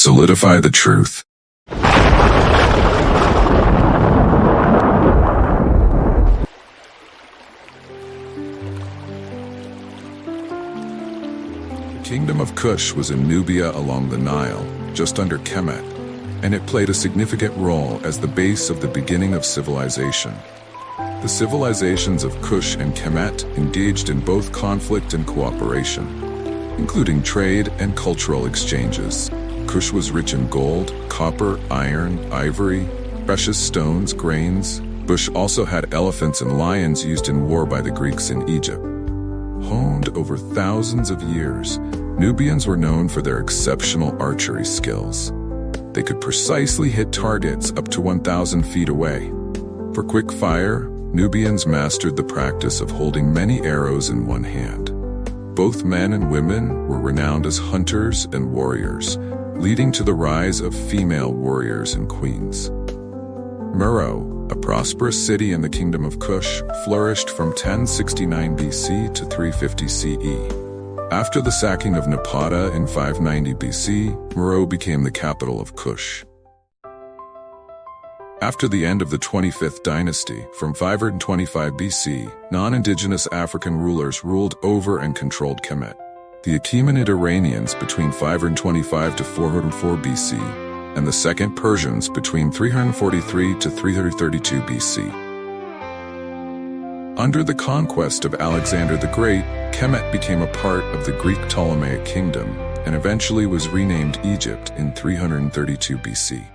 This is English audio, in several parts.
solidify the truth. The Kingdom of Kush was in Nubia along the Nile, just under Kemet, and it played a significant role as the base of the beginning of civilization. The civilizations of Kush and Kemet engaged in both conflict and cooperation, including trade and cultural exchanges. Kush was rich in gold, copper, iron, ivory, precious stones, grains. Kush also had elephants and lions used in war by the Greeks in Egypt. Honed over thousands of years, Nubians were known for their exceptional archery skills. They could precisely hit targets up to 1,000 feet away. For quick fire, Nubians mastered the practice of holding many arrows in one hand. Both men and women were renowned as hunters and warriors, leading to the rise of female warriors and queens. Meroe, a prosperous city in the Kingdom of Kush, flourished from 1069 BC to 350 CE. After the sacking of Napata in 590 BC, Meroe became the capital of Kush. After the end of the 25th dynasty, from 525 BC, non-indigenous African rulers ruled over and controlled Kemet. The Achaemenid Iranians between 525 to 404 BC, and the Second Persians between 343 to 332 BC. Under the conquest of Alexander the Great, Kemet became a part of the Greek Ptolemaic kingdom and eventually was renamed Egypt in 332 BC.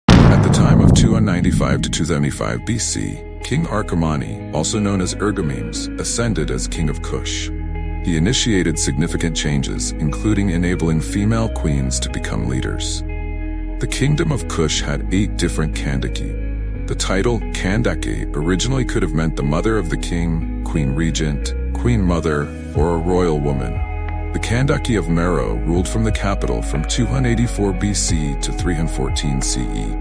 At the time of 295 to 275 BC, King Arkamani, also known as Ergamemes, ascended as king of Kush. He initiated significant changes, including enabling female queens to become leaders. The Kingdom of Kush had 8 different Kandake. The title Kandake originally could have meant the mother of the king, queen regent, queen mother, or a royal woman. The Kandake of Meroe ruled from the capital from 284 BC to 314 CE.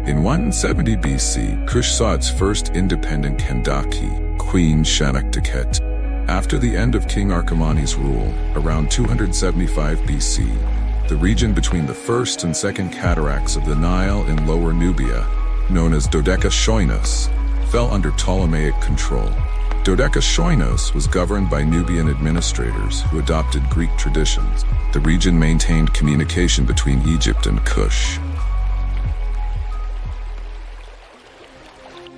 In 170 BC, Kush saw its first independent Kandake, Queen Shanaktaket. After the end of King Arkamani's rule, around 275 BC, the region between the first and second cataracts of the Nile in Lower Nubia, known as Dodeka-Shoinos, fell under Ptolemaic control. Dodeka-Shoinos was governed by Nubian administrators who adopted Greek traditions. The region maintained communication between Egypt and Kush.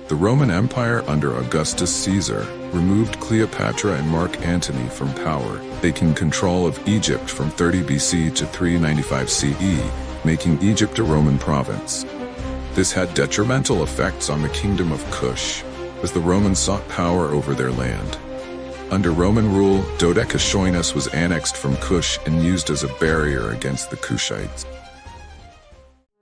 The Roman Empire under Augustus Caesar removed Cleopatra and Mark Antony from power, taking control of Egypt from 30 BC to 395 CE, making Egypt a Roman province. This had detrimental effects on the Kingdom of Kush, as the Romans sought power over their land. Under Roman rule, Dodeka-Shoinos was annexed from Kush and used as a barrier against the Kushites.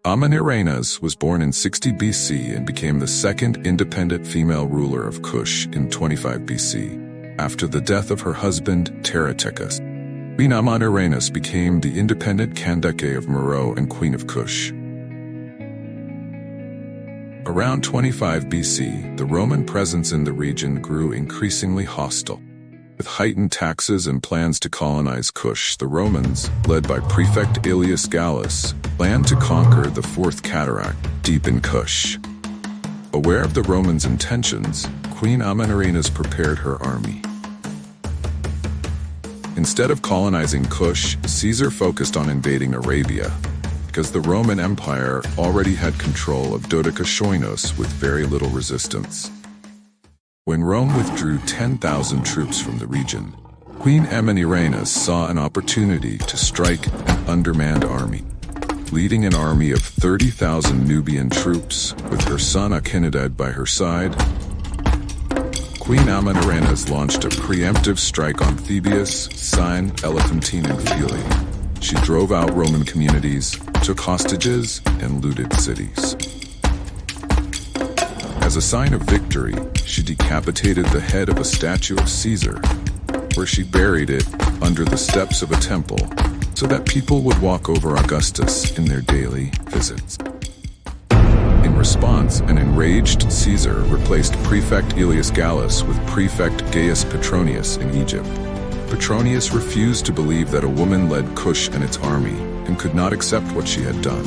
Amanirenas was born in 60 BC and became the second independent female ruler of Kush in 25 BC, after the death of her husband, Teratekes. Queen Amanirenas became the independent Kandake of Meroe and Queen of Kush. Around 25 BC, the Roman presence in the region grew increasingly hostile. With heightened taxes and plans to colonize Kush, the Romans, led by Prefect Aelius Gallus, planned to conquer the Fourth Cataract, deep in Kush. Aware of the Romans' intentions, Queen Amanirenas prepared her army. Instead of colonizing Kush, Caesar focused on invading Arabia, because the Roman Empire already had control of Dodeka-Shoinos with very little resistance. When Rome withdrew 10,000 troops from the region, Queen Amanirenas saw an opportunity to strike an undermanned army. Leading an army of 30,000 Nubian troops, with her son Akinadad by her side, Queen Amanirenas launched a preemptive strike on Thebais, Syene, Elephantine, and Philae. She drove out Roman communities, took hostages, and looted cities. As a sign of victory, she decapitated the head of a statue of Caesar, where she buried it under the steps of a temple, so that people would walk over Augustus in their daily visits. In response, an enraged Caesar replaced Prefect Aelius Gallus with Prefect Gaius Petronius in Egypt. Petronius refused to believe that a woman led Kush and its army, and could not accept what she had done.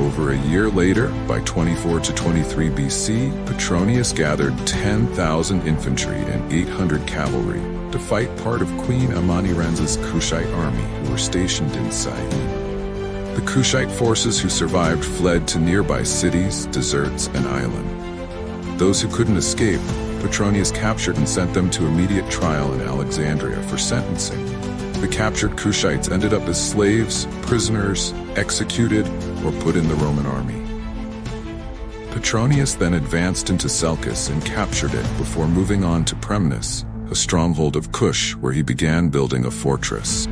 Over a year later, by 24 to 23 BC, Petronius gathered 10,000 infantry and 800 cavalry to fight part of Queen Amanirenas' Kushite army who were stationed in Sai. The Kushite forces who survived fled to nearby cities, deserts, and island. Those who couldn't escape, Petronius captured and sent them to immediate trial in Alexandria for sentencing. The captured Kushites ended up as slaves, prisoners, executed, or put in the Roman army. Petronius then advanced into Seleucus and captured it before moving on to Premnis, a stronghold of Kush where he began building a fortress.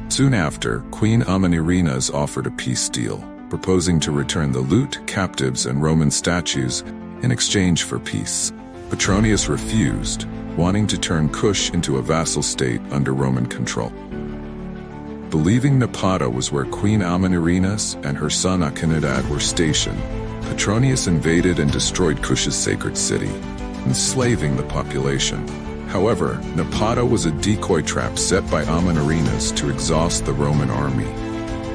Soon after, Queen Amanirenas offered a peace deal, proposing to return the loot, captives, and Roman statues in exchange for peace. Petronius refused, wanting to turn Kush into a vassal state under Roman control. Believing Napata was where Queen Amanirenas and her son Akinadad were stationed, Petronius invaded and destroyed Kush's sacred city, enslaving the population. However, Napata was a decoy trap set by Amanirenas to exhaust the Roman army.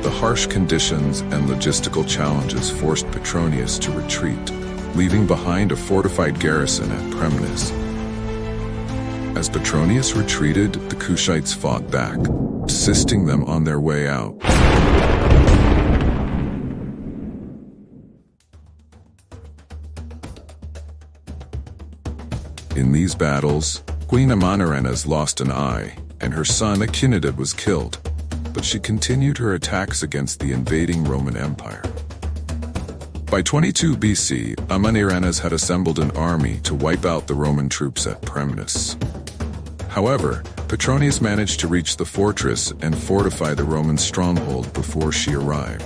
The harsh conditions and logistical challenges forced Petronius to retreat, leaving behind a fortified garrison at Premnis. As Petronius retreated, the Kushites fought back, assisting them on their way out. In these battles, Queen Amanirenas lost an eye, and her son Akinadad was killed, but she continued her attacks against the invading Roman Empire. By 22 BC, Amanirenas had assembled an army to wipe out the Roman troops at Premnis. However, Petronius managed to reach the fortress and fortify the Roman stronghold before she arrived.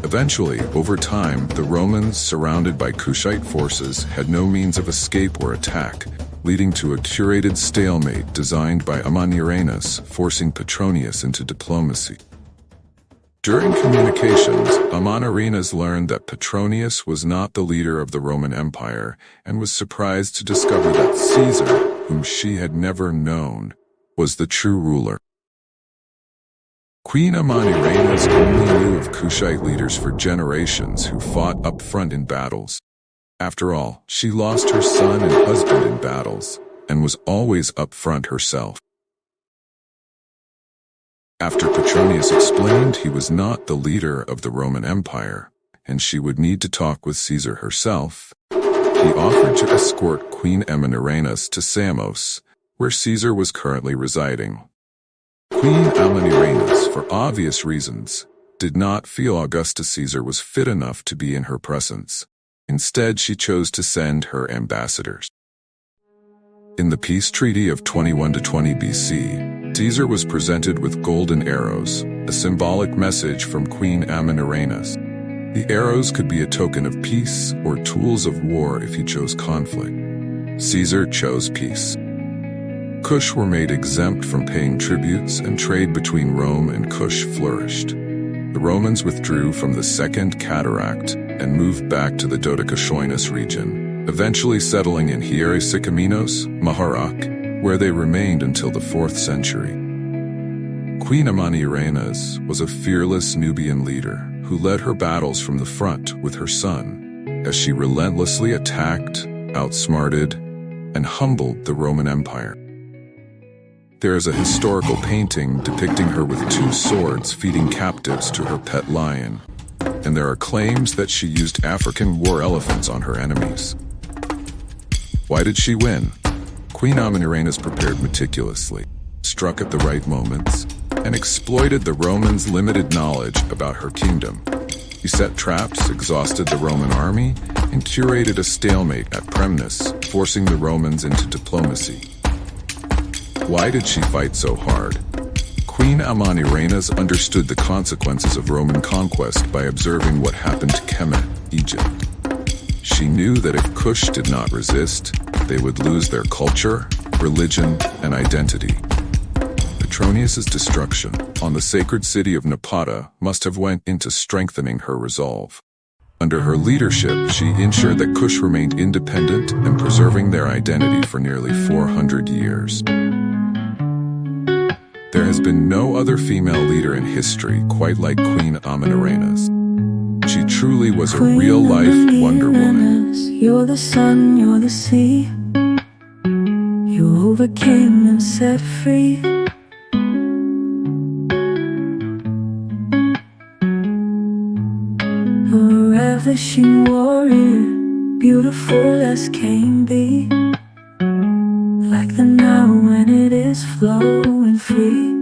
Eventually, over time, the Romans, surrounded by Kushite forces, had no means of escape or attack, leading to a curated stalemate designed by Amanirenas, forcing Petronius into diplomacy. During communications, Amanirenas learned that Petronius was not the leader of the Roman Empire and was surprised to discover that Caesar, whom she had never known, was the true ruler. Queen Amanirenas only knew of Kushite leaders for generations who fought up front in battles. After all, she lost her son and husband in battles, and was always up front herself. After Petronius explained he was not the leader of the Roman Empire, and she would need to talk with Caesar herself, he offered to escort Queen Amanirenas to Samos, where Caesar was currently residing. Queen Amanirenas, for obvious reasons, did not feel Augustus Caesar was fit enough to be in her presence. Instead, she chose to send her ambassadors. In the peace treaty of 21 to 20 BC, Caesar was presented with golden arrows, a symbolic message from Queen Amanirenas. The arrows could be a token of peace or tools of war if he chose conflict. Caesar chose peace. Kush were made exempt from paying tributes, and trade between Rome and Kush flourished. The Romans withdrew from the Second Cataract and moved back to the Dodecashoinus region, eventually settling in Hierosykomenos, Maharak, where they remained until the 4th century. Queen Amanirenas was a fearless Nubian leader who led her battles from the front with her son, as she relentlessly attacked, outsmarted, and humbled the Roman Empire. There is a historical painting depicting her with 2 swords feeding captives to her pet lion, and there are claims that she used African war elephants on her enemies. Why did she win? Queen Amanirenas prepared meticulously, struck at the right moments, and exploited the Romans' limited knowledge about her kingdom. She set traps, exhausted the Roman army, and curated a stalemate at Premnis, forcing the Romans into diplomacy. Why did she fight so hard? Queen Amanirenas understood the consequences of Roman conquest by observing what happened to Kemet, Egypt. She knew that if Kush did not resist, they would lose their culture, religion, and identity. Petronius's destruction on the sacred city of Napata must have went into strengthening her resolve. Under her leadership, she ensured that Kush remained independent and preserving their identity for nearly 400 years. There has been no other female leader in history quite like Queen Amanirenas. She truly was a real-life Wonder Woman. You're the sun, you're the sea. You overcame and set free. A ravishing warrior, beautiful as can be, like the Nile when it is flowing free.